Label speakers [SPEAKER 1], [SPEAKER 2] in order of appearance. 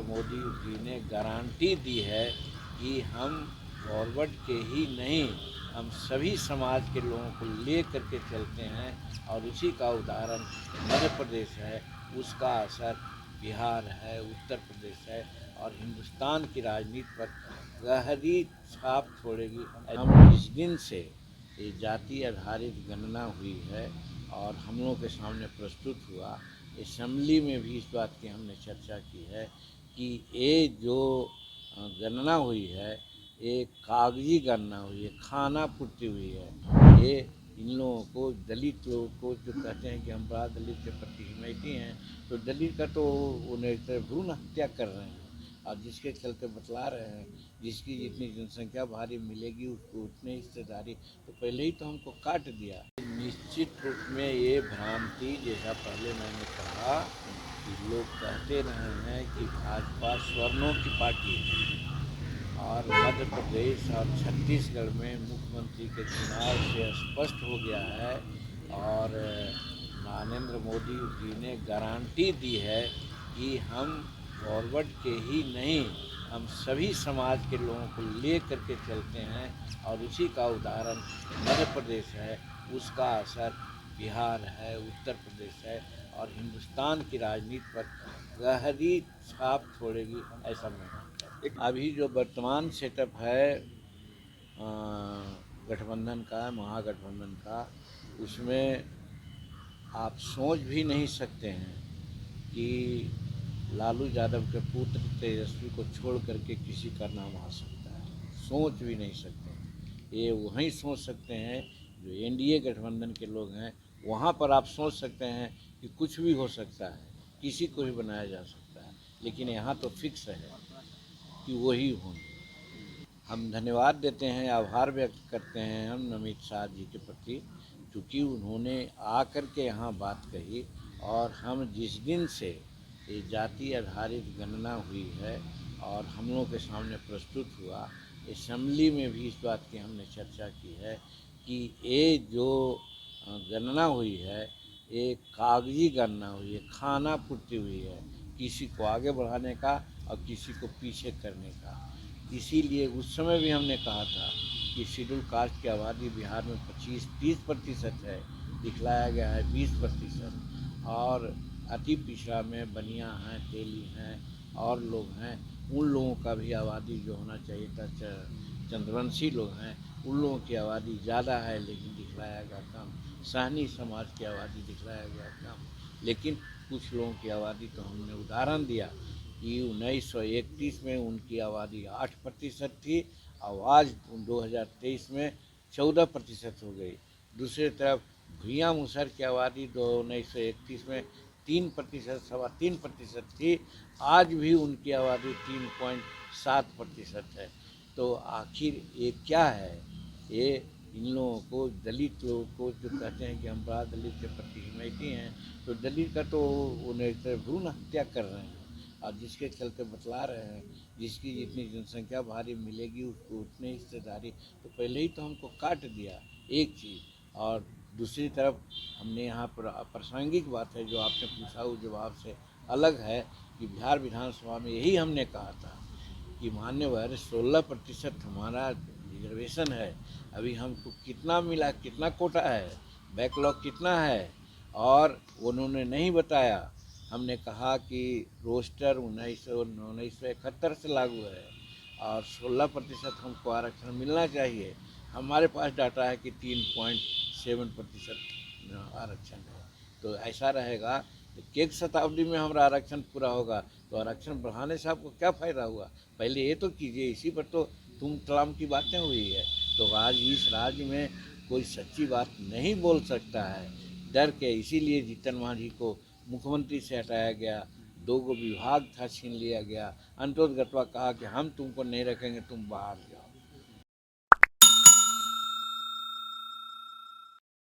[SPEAKER 1] मोदी जी ने गारंटी दी है कि हम फॉरवर्ड के ही नहीं, हम सभी समाज के लोगों को ले करके चलते हैं और उसी का उदाहरण मध्य प्रदेश है, उसका असर बिहार है, उत्तर प्रदेश है और हिंदुस्तान की राजनीति पर गहरी छाप छोड़ेगी। हम इस दिन से ये जाति आधारित गणना हुई है और हम लोगों के सामने प्रस्तुत हुआ। असेंबली में भी इस बात की हमने चर्चा की है कि ये जो गणना हुई है ये कागजी गणना हुई है, खाना पूर्ति हुई है। ये इन लोगों को, दलित लोगों को जो कहते हैं कि हम बड़ा दलित के प्रति हिमैती हैं, तो दलित का तो उन्हें भ्रूण हत्या कर रहे हैं और जिसके चलते बतला रहे हैं जिसकी जितनी जनसंख्या भारी मिलेगी उसको उतनी हिस्सेदारी, तो पहले ही तो हमको काट दिया। निश्चित रूप में ये भ्रांति, जैसा पहले मैंने कहा कि लोग कहते रहे हैं कि भाजपा स्वर्णों की पार्टी है और मध्य प्रदेश और छत्तीसगढ़ में मुख्यमंत्री के चुनाव से स्पष्ट हो गया है और नरेंद्र मोदी जी ने गारंटी दी है कि हम फॉरवर्ड के ही नहीं, हम सभी समाज के लोगों को ले करके चलते हैं और उसी का उदाहरण मध्य प्रदेश है, उसका असर बिहार है, उत्तर प्रदेश है और हिंदुस्तान की राजनीति पर गहरी छाप छोड़ेगी, ऐसा मैं मानता हूँ। अभी जो वर्तमान सेटअप है गठबंधन का, महागठबंधन का, उसमें आप सोच भी नहीं सकते हैं कि लालू यादव के पुत्र तेजस्वी को छोड़ करके किसी का नाम आ सकता है। सोच भी नहीं सकते हैं। ये वहीं सोच सकते हैं जो एनडीए गठबंधन के लोग हैं, वहाँ पर आप सोच सकते हैं कि कुछ भी हो सकता है, किसी को भी बनाया जा सकता है, लेकिन यहाँ तो फिक्स है कि वही होंगे। हम धन्यवाद देते हैं, आभार व्यक्त करते हैं हम अमित शाह जी के प्रति, क्योंकि उन्होंने आकर के यहाँ बात कही और हम जिस दिन से ये जाति आधारित गणना हुई है और हम लोगों के सामने प्रस्तुत हुआ, असेंबली में भी इस बात की हमने चर्चा की है कि ये जो गणना हुई है ये कागजी गणना हुई है, खाना पूर्ति हुई है, किसी को आगे बढ़ाने का और किसी को पीछे करने का। इसीलिए उस समय भी हमने कहा था कि शेड्यूल कास्ट की आबादी बिहार में 25-30% है, दिखलाया गया है 20% और अति पिछड़ा में बनिया हैं, तेली हैं और लोग हैं, उन लोगों का भी आबादी जो होना चाहिए था, चंद्रवंशी लोग हैं, उन लोगों की आबादी ज़्यादा है लेकिन दिखलाया गया कम। सहनी समाज की आबादी दिखलाया गया कम, लेकिन कुछ लोगों की आबादी तो हमने उदाहरण दिया कि 1931 में उनकी आबादी 8% थी और आज 2023 में 14% हो गई। दूसरी तरफ भुइयाँ मुसहर की आबादी 1931 में 3%, 3.25% थी, आज भी उनकी आबादी 3.7% है। तो आखिर ये क्या है? ये इन लोगों को, दलित लोगों को जो कहते हैं कि हम बड़ा दलित के प्रति हिमैती हैं, तो दलित का तो उन्हें भ्रूण हत्या कर रहे हैं और जिसके चलते बतला रहे हैं जिसकी जितनी जनसंख्या भारी मिलेगी उसको उतनी हिस्सेदारी, तो पहले ही तो हमको काट दिया एक चीज़। और दूसरी तरफ हमने यहाँ पर प्रासंगिक बात है जो आपने पूछा उस जवाब से अलग है कि बिहार विधानसभा में यही हमने कहा था कि मान्यवर 16% हमारा रिजर्वेशन है, अभी हमको कितना मिला, कितना कोटा है, बैकलॉग कितना है, और उन्होंने नहीं बताया। हमने कहा कि रोस्टर 1971 से लागू है और 16% हमको आरक्षण मिलना चाहिए। हमारे पास डाटा है कि 3.7% आरक्षण है। तो ऐसा रहेगा कि एक शताब्दी में हमारा आरक्षण पूरा होगा तो आरक्षण बढ़ाने से आपको क्या फ़ायदा हुआ? पहले ये तो कीजिए, इसी पर तो तुम तमाम की बातें हुई है। तो आज इस राज्य में कोई सच्ची बात नहीं बोल सकता है डर के, इसीलिए जीतन मांझी को मुख्यमंत्री से हटाया गया, 2 विभाग था छीन लिया गया। अंतोत गटवा कहा कि हम तुमको नहीं रखेंगे, तुम बाहर जाओ।